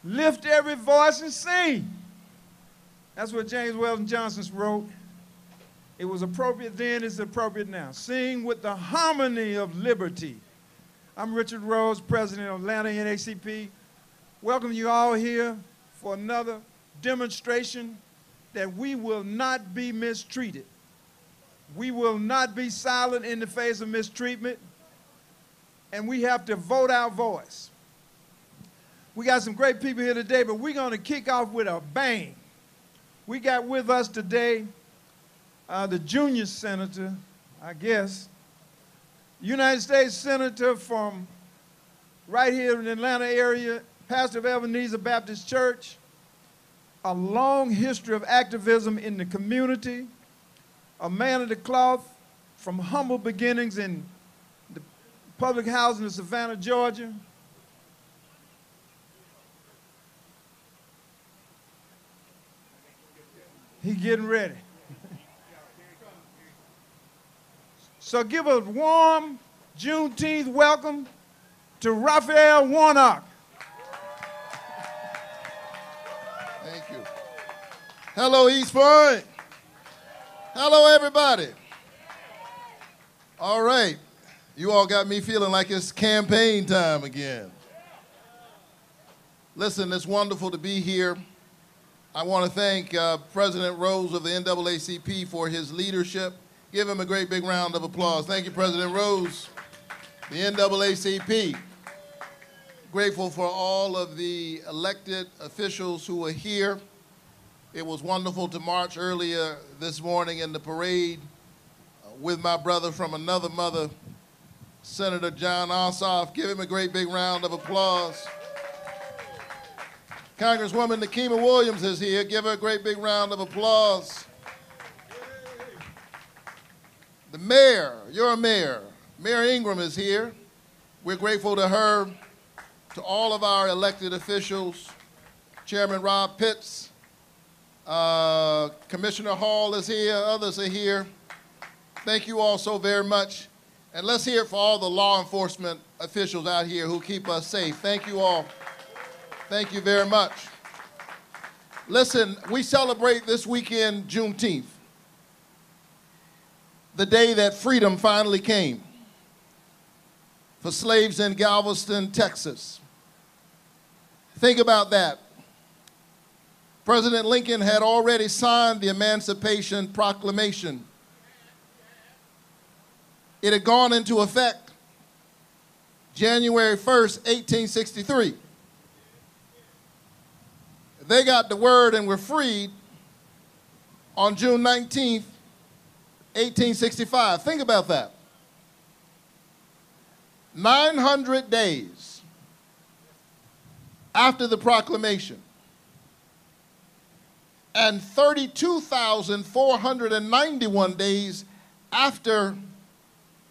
Lift every voice and sing. That's what James Weldon Johnson wrote. It was appropriate then, it's appropriate now. Sing with the harmony of liberty. I'm Richard Rose, president of Atlanta NAACP. Welcome you all here for another demonstration that we will not be mistreated. We will not be silent in the face of mistreatment, and we have to vote our voice. We got some great people here today, but we're going to kick off with a bang. We got with us today the junior senator, I guess, United States Senator from right here in the Atlanta area, pastor of Ebenezer Baptist Church, a long history of activism in the community, a man of the cloth from humble beginnings in the public housing of Savannah, Georgia. He's getting ready. So give a warm Juneteenth welcome to Raphael Warnock. Thank you. Hello, East Point. Hello, everybody. All right. You all got me feeling like it's campaign time again. Listen, it's wonderful to be here. I want to thank President Rose of the NAACP for his leadership. Give him a great big round of applause. Thank you, President Rose, the NAACP. Grateful for all of the elected officials who are here. It was wonderful to march earlier this morning in the parade with my brother from another mother, Senator John Ossoff. Give him a great big round of applause. Congresswoman Nikema Williams is here. Give her a great big round of applause. The mayor, your mayor, Mayor Ingram is here. We're grateful to her, to all of our elected officials. Chairman Rob Pitts, Commissioner Hall is here, others are here. Thank you all so very much. And let's hear it for all the law enforcement officials out here who keep us safe. Thank you all. Thank you very much. Listen, we celebrate this weekend Juneteenth, the day that freedom finally came for slaves in Galveston, Texas. Think about that. President Lincoln had already signed the Emancipation Proclamation. It had gone into effect January 1st, 1863. They got the word and were freed on June 19th, 1865. Think about that. 900 days after the proclamation and 32,491 days after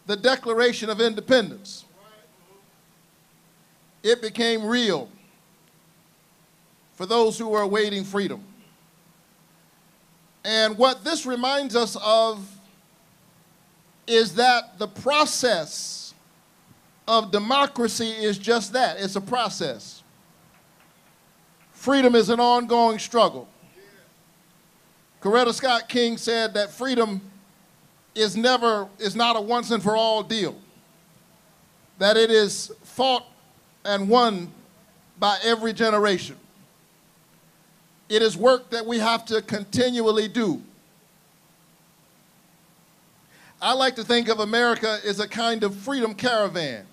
the Declaration of Independence, it became real for those who were awaiting freedom. And what this reminds us of is that the process of democracy is just that. It's a process. Freedom is an ongoing struggle. Coretta Scott King said that freedom is not a once and for all deal, that it is fought and won by every generation. It is work that we have to continually do. I like to think of America as a kind of freedom caravan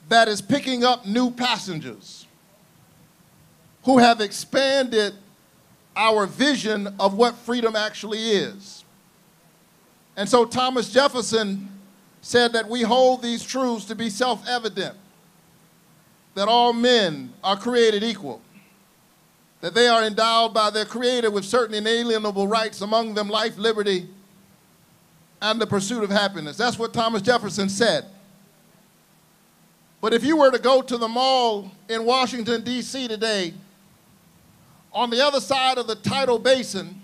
that is picking up new passengers who have expanded our vision of what freedom actually is. And so Thomas Jefferson said that we hold these truths to be self-evident, that all men are created equal, that they are endowed by their Creator with certain inalienable rights, among them life, liberty, and the pursuit of happiness. That's what Thomas Jefferson said. But if you were to go to the mall in Washington, D.C. today, on the other side of the Tidal Basin,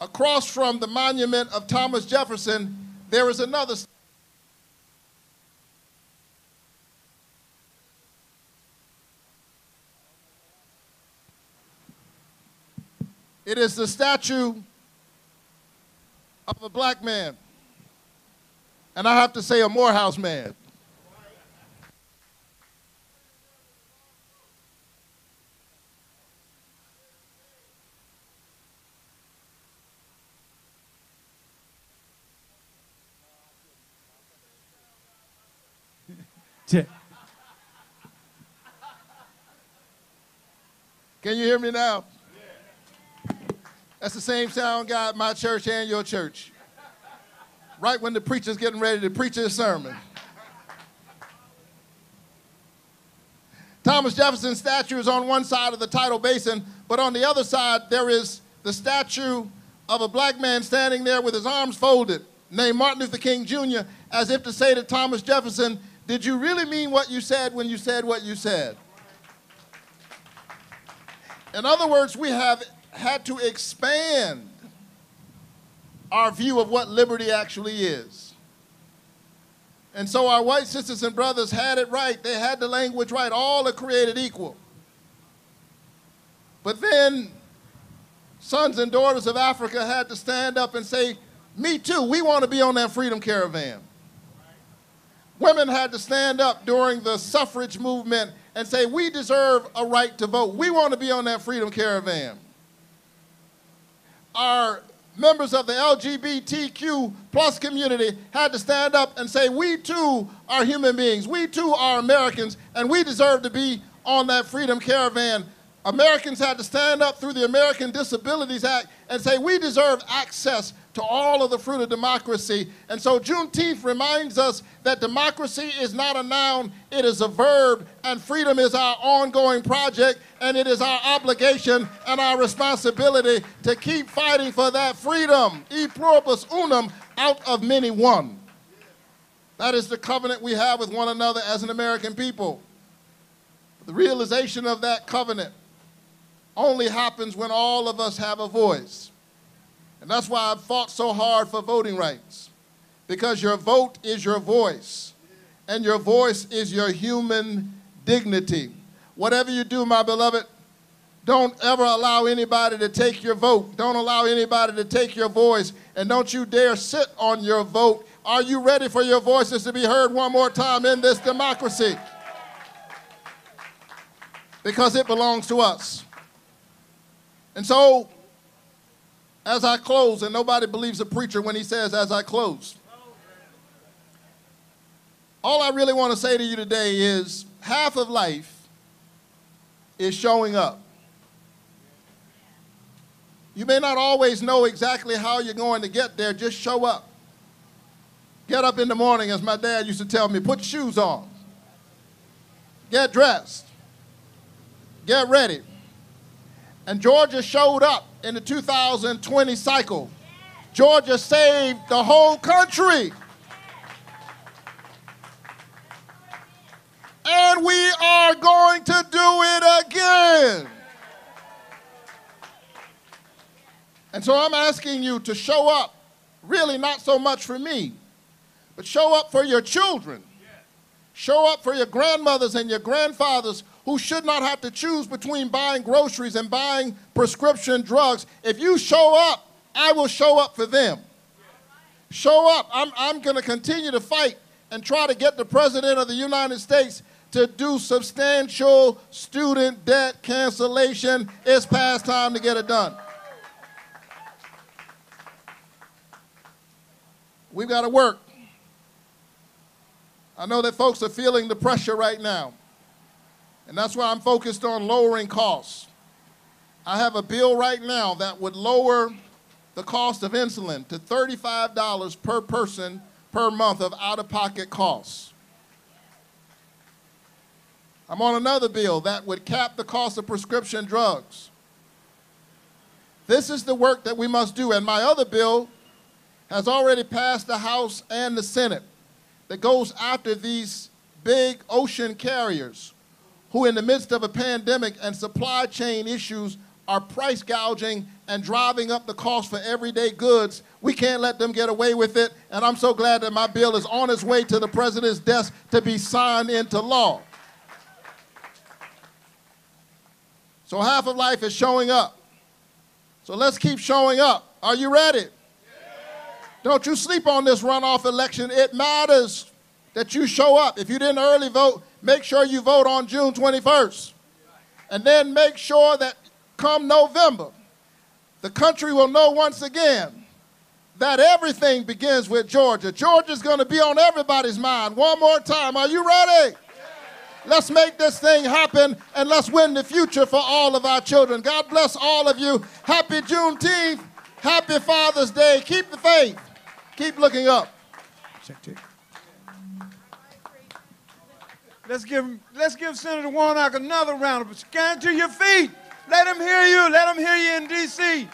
across from the monument of Thomas Jefferson, there is another It is the statue of a black man. And I have to say a Morehouse man. Check. Can you hear me now? That's the same sound guy at my church and your church. Right when the preacher's getting ready to preach his sermon. Thomas Jefferson's statue is on one side of the tidal basin, but on the other side there is the statue of a black man standing there with his arms folded, named Martin Luther King Jr., as if to say to Thomas Jefferson, did you really mean what you said when you said what you said? In other words, we have had to expand our view of what liberty actually is. And so our white sisters and brothers had it right. They had the language right. All are created equal. But then sons and daughters of Africa had to stand up and say, me too, we want to be on that freedom caravan. Women had to stand up during the suffrage movement and say, we deserve a right to vote. We want to be on that freedom caravan. Our members of the LGBTQ plus community had to stand up and say, we too are human beings. We too are Americans, and we deserve to be on that freedom caravan. Americans had to stand up through the American Disabilities Act and say, we deserve access to all of the fruit of democracy. And so Juneteenth reminds us that democracy is not a noun, it is a verb, and freedom is our ongoing project, and it is our obligation and our responsibility to keep fighting for that freedom, e pluribus unum, out of many one. That is the covenant we have with one another as an American people. The realization of that covenant only happens when all of us have a voice. And that's why I've fought so hard for voting rights, because your vote is your voice, and your voice is your human dignity. Whatever you do, my beloved, don't ever allow anybody to take your vote. Don't allow anybody to take your voice, and don't you dare sit on your vote. Are you ready for your voices to be heard one more time in this democracy? Because it belongs to us. And so, as I close, and nobody believes a preacher when he says, as I close, all I really want to say to you today is half of life is showing up. You may not always know exactly how you're going to get there, just show up. Get up in the morning, as my dad used to tell me, put your shoes on. Get dressed. Get ready. And Georgia showed up in the 2020 cycle. Georgia saved the whole country. And we are going to do it again. And so I'm asking you to show up, really not so much for me, but show up for your children. Show up for your grandmothers and your grandfathers who should not have to choose between buying groceries and buying prescription drugs. If you show up, I will show up for them. Show up. I'm going to continue to fight and try to get the President of the United States to do substantial student debt cancellation. It's past time to get it done. We've got to work. I know that folks are feeling the pressure right now, and that's why I'm focused on lowering costs. I have a bill right now that would lower the cost of insulin to $35 per person per month of out-of-pocket costs. I'm on another bill that would cap the cost of prescription drugs. This is the work that we must do, and my other bill has already passed the House and the Senate that goes after these big ocean carriers who, in the midst of a pandemic and supply chain issues, are price gouging and driving up the cost for everyday goods. We can't let them get away with it, and I'm so glad that my bill is on its way to the President's desk to be signed into law. So half of life is showing up. So let's keep showing up. Are you ready? Don't you sleep on this runoff election. It matters that you show up. If you didn't early vote, make sure you vote on June 21st. And then make sure that come November, the country will know once again that everything begins with Georgia. Georgia's going to be on everybody's mind. One more time. Are you ready? Let's make this thing happen, and let's win the future for all of our children. God bless all of you. Happy Juneteenth. Happy Father's Day. Keep the faith. Keep looking up. Let's give Senator Warnock another round of applause. Stand to your feet. Let him hear you. Let him hear you in D.C.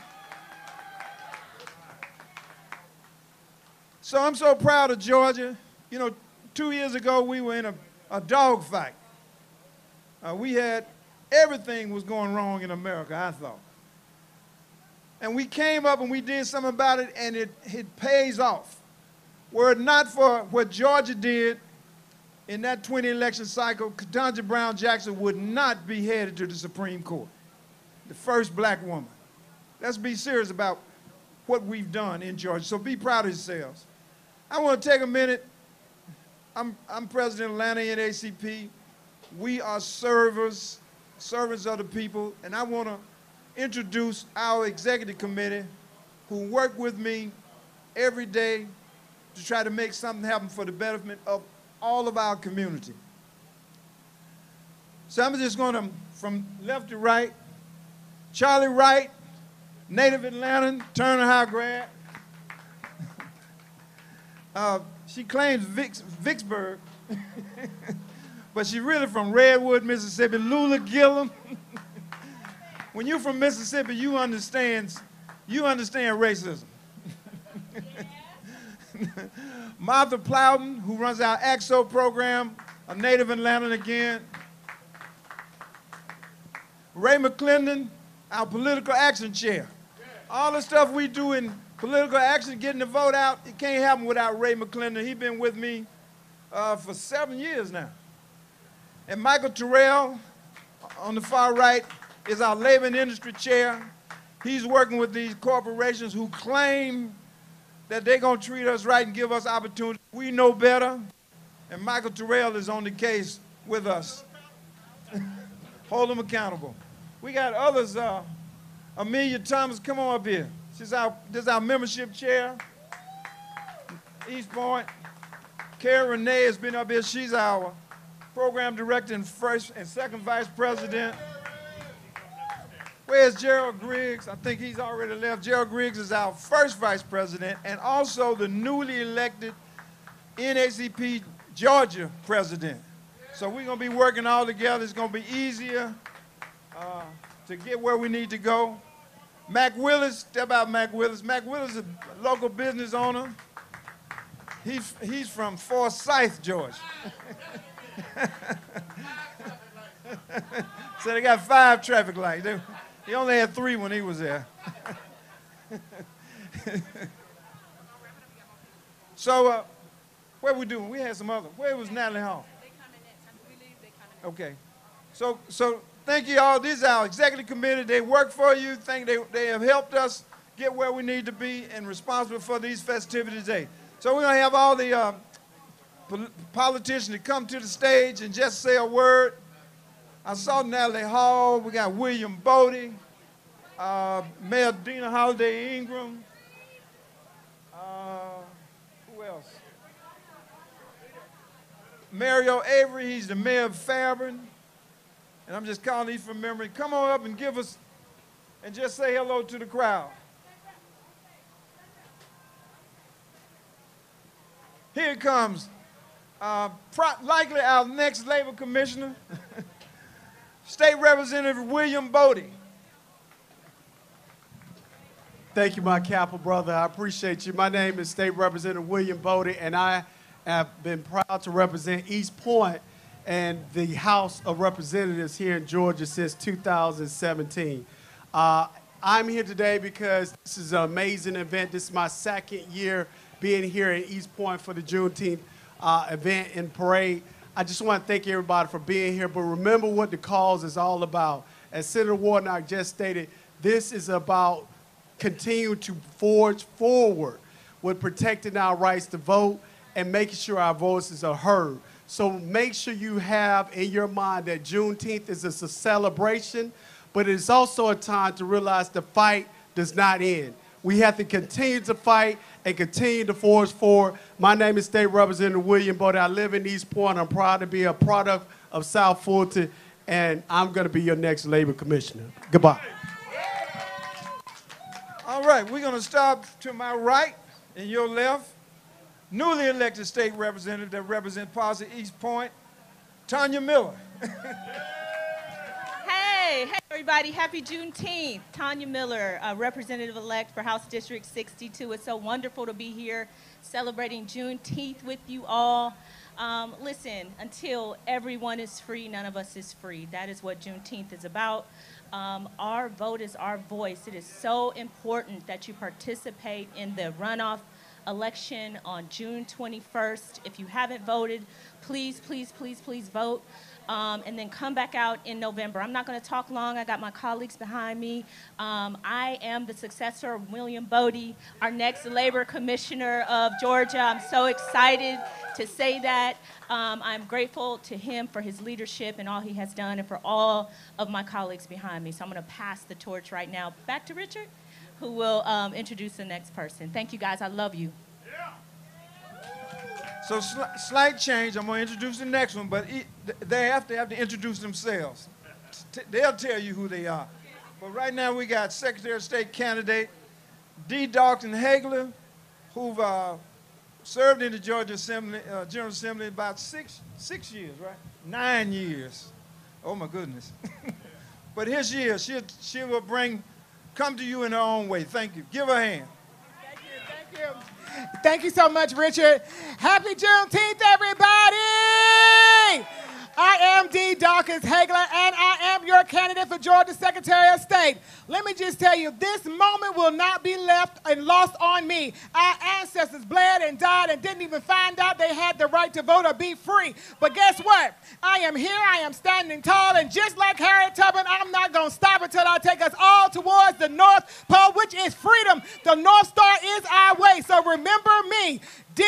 So I'm so proud of Georgia. You know, 2 years ago, we were in a dogfight. Everything was going wrong in America, I thought. And we came up and we did something about it, and it pays off. Were it not for what Georgia did in that 20 election cycle, Ketanji Brown Jackson would not be headed to the Supreme Court, the first black woman. Let's be serious about what we've done in Georgia, so be proud of yourselves. I want to take a minute. I'm president of Atlanta NAACP. We are servants of the people, and I want to introduce our executive committee who work with me every day to try to make something happen for the betterment of all of our community. So I'm just going to, from left to right, Charlie Wright, native Atlantan, Turner High grad. She claims Vicksburg, but she's really from Redwood, Mississippi. Lula Gillum. When you're from Mississippi, you understand racism. Martha Plowden, who runs our AXO program, a native Atlantan again. Ray McClendon, our political action chair. All the stuff we do in political action, getting the vote out, it can't happen without Ray McClendon. He's been with me for 7 years now. And Michael Terrell, on the far right, is our labor and industry chair. He's working with these corporations who claim that they're going to treat us right and give us opportunity. We know better, and Michael Terrell is on the case with us. Hold them accountable. We got others. Amelia Thomas, come on up here. This is our membership chair. East Point. Kara Renee has been up here. She's our program director and first and second vice president. Where's Gerald Griggs? I think he's already left. Gerald Griggs is our first vice president and also the newly elected NAACP Georgia president. So we're going to be working all together. It's going to be easier to get where we need to go. Mac Willis, step out, Mac Willis. Mac Willis is a local business owner. He's from Forsyth, Georgia. So they got 5 traffic lights. He only had 3 when he was there. So what we doing? We had some other. Where was Natalie Hall? They coming next. I believe they coming next. Okay. So thank you all. This is our executive committee. They work for you. They have helped us get where we need to be and responsible for these festivities today. So we're going to have all the politicians to come to the stage and just say a word. I saw Natalie Hall. We got William Bodie, Mayor Dina Holiday Ingram. Who else? Mario Avery, he's the mayor of Fairburn. And I'm just calling these from memory. Come on up and give us, and just say hello to the crowd. Here it comes. Likely our next labor commissioner, State Representative William Bodie. Thank you, my Capitol brother. I appreciate you. My name is State Representative William Bodie, and I have been proud to represent East Point and the House of Representatives here in Georgia since 2017. I'm here today because this is an amazing event. This is my 2nd year being here in East Point for the Juneteenth event and parade. I just want to thank everybody for being here, but remember what the cause is all about. As Senator Warnock just stated, this is about continue to forge forward with protecting our rights to vote and making sure our voices are heard. So make sure you have in your mind that Juneteenth is a celebration, but it's also a time to realize the fight does not end. We have to continue to fight and continue to forge forward. My name is State Representative William Bodie. I live in East Point. I'm proud to be a product of South Fulton, and I'm going to be your next Labor Commissioner. Goodbye. All right, we're going to start to my right and your left. Newly elected state representative that represents Posse East Point, Tanya Miller. Hey, everybody. Happy Juneteenth. Tanya Miller, representative-elect for House District 62. It's so wonderful to be here celebrating Juneteenth with you all. Listen, until everyone is free, none of us is free. That is what Juneteenth is about. Our vote is our voice. It is so important that you participate in the runoff election on June 21st. If you haven't voted, please, please, please, please vote. And then come back out in November. I'm not going to talk long. I got my colleagues behind me. I am the successor of William Bodie, our next Labor Commissioner of Georgia. I'm so excited to say that. I'm grateful to him for his leadership and all he has done, and for all of my colleagues behind me. So I'm going to pass the torch right now back to Richard, who will introduce the next person. Thank you, guys. I love you. So slight change. I'm going to introduce the next one, but they have to introduce themselves. They'll tell you who they are. But right now we got Secretary of State candidate D. Dalton Hagler, who've served in the Georgia Assembly, General Assembly about six years, right? 9 years. Oh my goodness. But here she is. She will come to you in her own way. Thank you. Give her a hand. Thank you. Thank you. Thank you so much, Richard. Happy Juneteenth, everybody! I am D. Dawkins Hagler, and I am your candidate for Georgia Secretary of State. Let me just tell you, this moment will not be left and lost on me. Our ancestors bled and died and didn't even find out they had the right to vote or be free. But guess what? I am here, I am standing tall, and just like Harriet Tubman, I'm not going to stop until I take us all towards the North Pole, which is freedom. The North Star is our way. So remember me, D.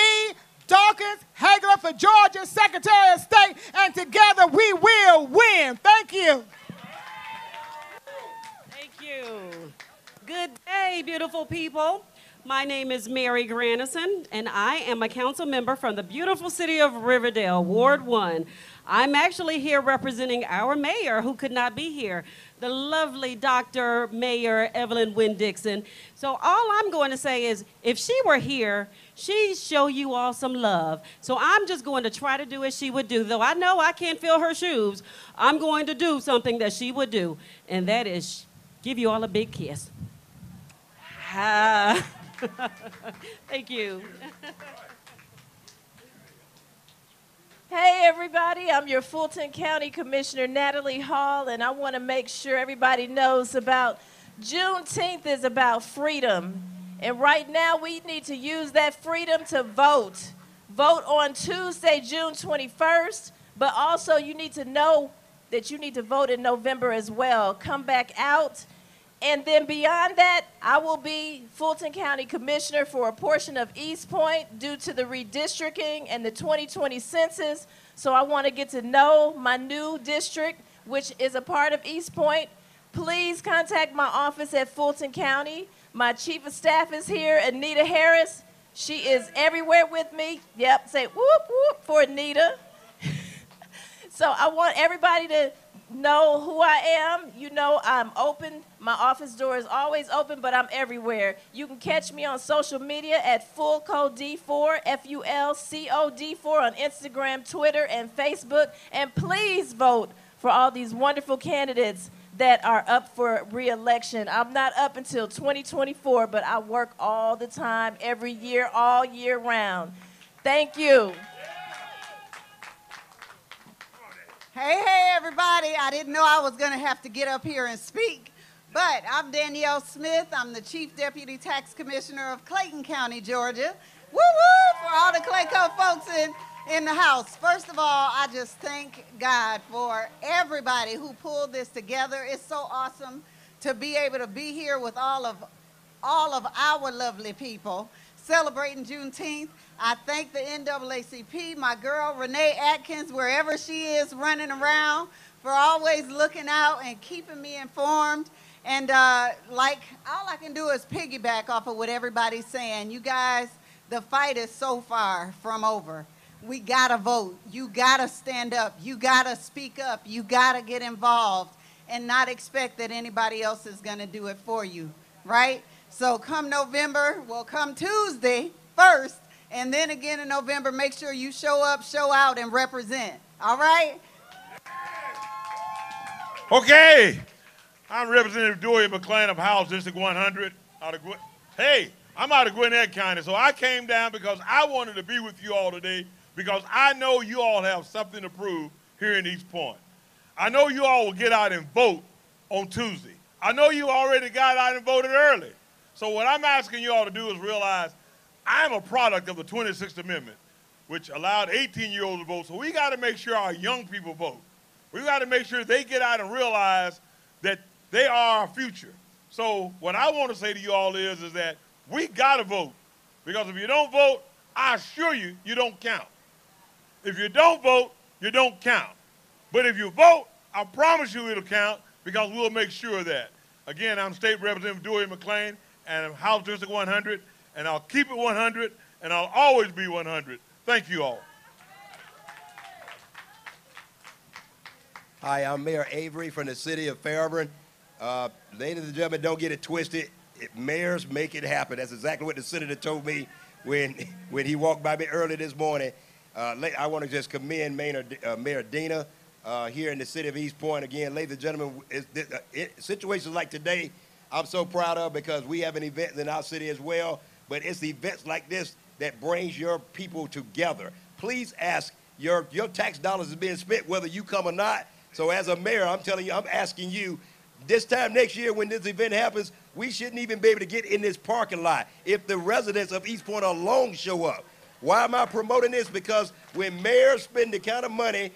Dawkins Hagler for Georgia Secretary of State, and together we will win. Thank you. Thank you. Good day, beautiful people. My name is Mary Grannison, and I am a council member from the beautiful city of Riverdale, Ward 1. I'm actually here representing our mayor, who could not be here, the lovely Dr. Mayor Evelyn Wynn Dixon. So all I'm going to say is, if she were here, she'd show you all some love. So I'm just going to try to do as she would do. Though I know I can't fill her shoes, I'm going to do something that she would do, and that is give you all a big kiss. Thank you. Hey everybody, I'm your Fulton County Commissioner Natalie Hall, and I want to make sure everybody knows about Juneteenth is about freedom. And right now we need to use that freedom to vote. Vote on Tuesday, June 21st, but also you need to know that you need to vote in November as well. Come back out. And then beyond that, I will be Fulton County Commissioner for a portion of East Point due to the redistricting and the 2020 census. So I want to get to know my new district, which is a part of East Point. Please contact my office at Fulton County. My chief of staff is here, Anita Harris. She is everywhere with me. Yep, say whoop, whoop for Anita. So I want everybody to know who I am. You know I'm open. My office door is always open, but I'm everywhere. You can catch me on social media at FulCoD4, FulCoD4 on Instagram, Twitter, and Facebook. And please vote for all these wonderful candidates that are up for re-election. I'm not up until 2024, but I work all the time, every year, all year round. Thank you. Hey, everybody. I didn't know I was going to have to get up here and speak, but I'm Danielle Smith. I'm the Chief Deputy Tax Commissioner of Clayton County, Georgia. Woo-woo for all the Clayco folks in the house. First of all, I just thank God for everybody who pulled this together. It's so awesome to be able to be here with all of all of our lovely people celebrating Juneteenth. I thank the NAACP, my girl Renee Atkins, wherever she is running around, for always looking out and keeping me informed. And like, all I can do is piggyback off of what everybody's saying. You guys, the fight is so far from over. We gotta vote. You gotta stand up. You gotta speak up. You gotta get involved and not expect that anybody else is gonna do it for you, right? So come November, well, come Tuesday first, and then again in November, make sure you show up, show out, and represent, all right? Okay, I'm Representative Dory McClain of House District 100. Hey, I'm out of Gwinnett County, so I came down because I wanted to be with you all today because I know you all have something to prove here in East Point. I know you all will get out and vote on Tuesday. I know you already got out and voted early. So what I'm asking you all to do is realize I'm a product of the 26th Amendment, which allowed 18-year-olds to vote. So we got to make sure our young people vote. We got to make sure they get out and realize that they are our future. So what I want to say to you all is that we got to vote. Because if you don't vote, I assure you, you don't count. If you don't vote, you don't count. But if you vote, I promise you it'll count because we'll make sure of that. Again, I'm State Representative Dory McClain, and I'm House District 100, and I'll keep it 100, and I'll always be 100. Thank you all. Hi, I'm Mayor Avery from the city of Fairburn. Ladies and gentlemen, don't get it twisted. Mayors make it happen. That's exactly what the senator told me when he walked by me early this morning. I want to just commend Mayor Dina here in the city of East Point. Again, ladies and gentlemen, situations like today, I'm so proud of because we have an event in our city as well, but it's events like this that brings your people together. Please ask, your tax dollars is being spent whether you come or not. So as a mayor, I'm telling you, I'm asking you, this time next year when this event happens, we shouldn't even be able to get in this parking lot if the residents of East Point alone show up. Why am I promoting this? Because when mayors spend the kind of money,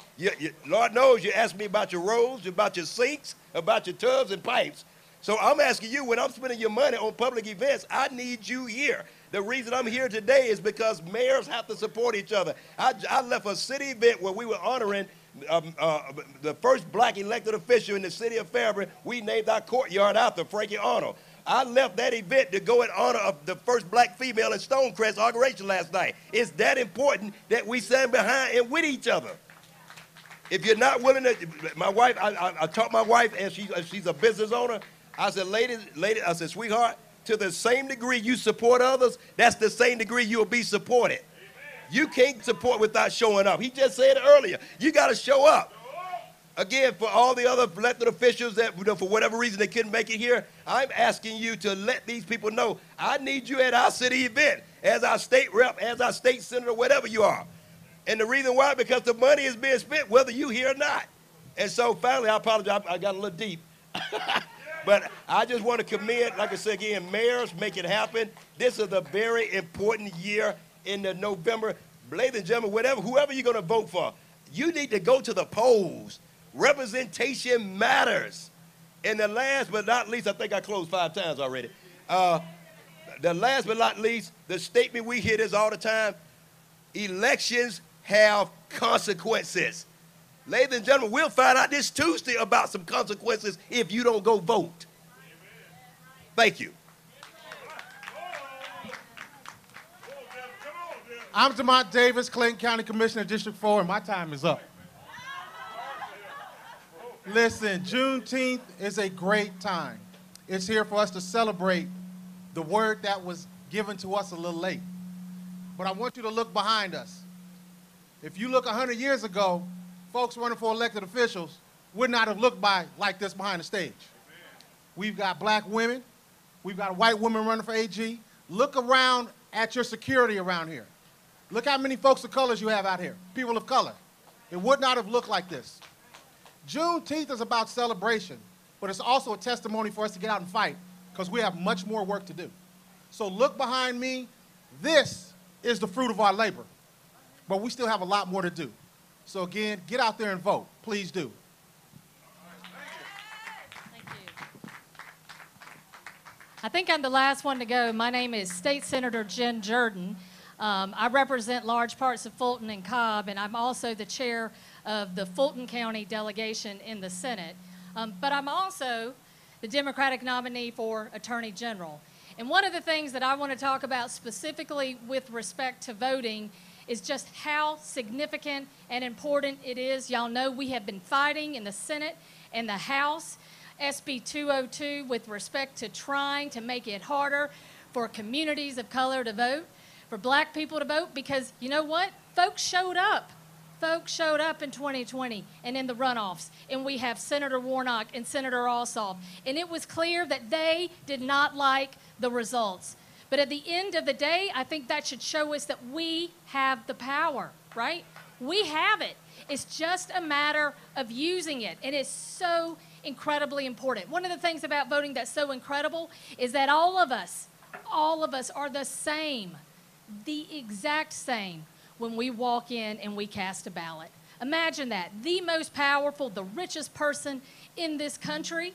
Lord knows you ask me about your roads, about your sinks, about your tubs and pipes. So I'm asking you, when I'm spending your money on public events, I need you here. The reason I'm here today is because mayors have to support each other. I left a city event where we were honoring the first black elected official in the city of Fairburn. We named our courtyard after Frankie Arnold. I left that event to go in honor of the first black female in Stonecrest inauguration last night. It's that important that we stand behind and with each other. If you're not willing to, my wife, I taught my wife, and she's a business owner. I said, lady, I said, sweetheart, to the same degree you support others, that's the same degree you'll be supported. You can't support without showing up. He just said it earlier. You got to show up. Again, for all the other elected officials that, for whatever reason they couldn't make it here, I'm asking you to let these people know, I need you at our city event, as our state rep, as our state senator, whatever you are. And the reason why, because the money is being spent whether you here or not. And so finally, I apologize, I got a little deep. But I just want to commend, like I said again, mayors make it happen. This is a very important year in the November. Ladies and gentlemen, whoever you're going to vote for, you need to go to the polls. Representation matters. And the last but not least, I think I closed 5 times already. The last but not least, the statement we hear this all the time, elections have consequences. Ladies and gentlemen, we'll find out this Tuesday about some consequences if you don't go vote. Thank you. I'm Demont Davis, Clayton County Commissioner, District 4, and my time is up. Listen, Juneteenth is a great time. It's here for us to celebrate the word that was given to us a little late. But I want you to look behind us. If you look 100 years ago, folks running for elected officials would not have looked like this behind the stage. We've got black women. We've got a white woman running for AG. Look around at your security around here. Look how many folks of colors you have out here, people of color. It would not have looked like this. Juneteenth is about celebration, but it's also a testimony for us to get out and fight because we have much more work to do. So look behind me. This is the fruit of our labor, but we still have a lot more to do. So again, get out there and vote. Please do. I think I'm the last one to go. My name is State Senator Jen Jordan. I represent large parts of Fulton and Cobb, and I'm also the chair of the Fulton County delegation in the Senate. But I'm also the Democratic nominee for Attorney General. And one of the things that I want to talk about specifically with respect to voting is just how significant and important it is. Y'all know we have been fighting in the Senate and the House, SB 202, with respect to trying to make it harder for communities of color to vote, for black people to vote, because you know what? Folks showed up. Folks showed up in 2020 and in the runoffs, and we have Senator Warnock and Senator Ossoff, and it was clear that they did not like the results. But at the end of the day, I think that should show us that we have the power, right? We have it. It's just a matter of using it, and it's so incredibly important. One of the things about voting that's so incredible is that all of us are the same, the exact same when we walk in and we cast a ballot. Imagine that. The most powerful, the richest person in this country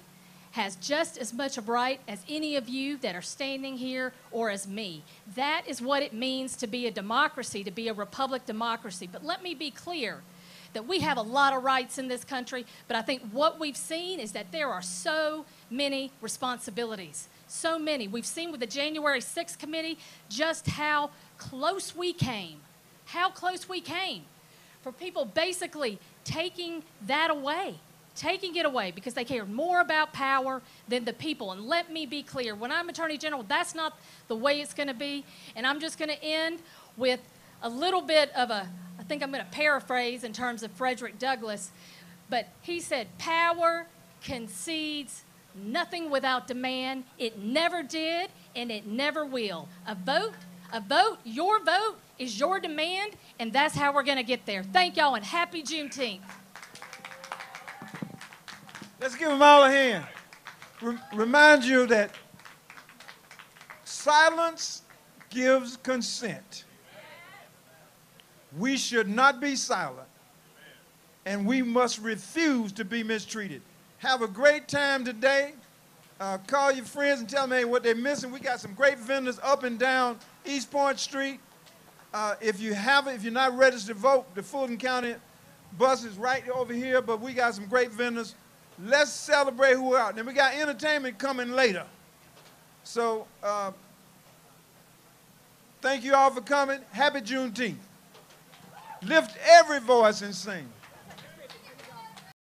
has just as much a right as any of you that are standing here or as me. That is what it means to be a democracy, to be a republic democracy. But let me be clear that we have a lot of rights in this country, but I think what we've seen is that there are so many responsibilities, so many. We've seen with the January 6th committee just how close we came for people basically taking that away, taking it away because they care more about power than the people. And let me be clear, when I'm Attorney General, that's not the way it's going to be. And I'm just going to end with a little bit of I think I'm going to paraphrase in terms of Frederick Douglass, but he said, power concedes nothing without demand. It never did, and it never will. A vote, your vote is your demand, and that's how we're going to get there. Thank y'all, and happy Juneteenth. Let's give them all a hand. Remind you that silence gives consent. We should not be silent, and we must refuse to be mistreated. Have a great time today. Call your friends and tell them, hey, what they're missing. We got some great vendors up and down East Point Street. If you're not registered to vote, the Fulton County bus is right over here, but we got some great vendors. Let's celebrate who we're out. Then we got entertainment coming later. So thank you all for coming. Happy Juneteenth. Lift every voice and sing.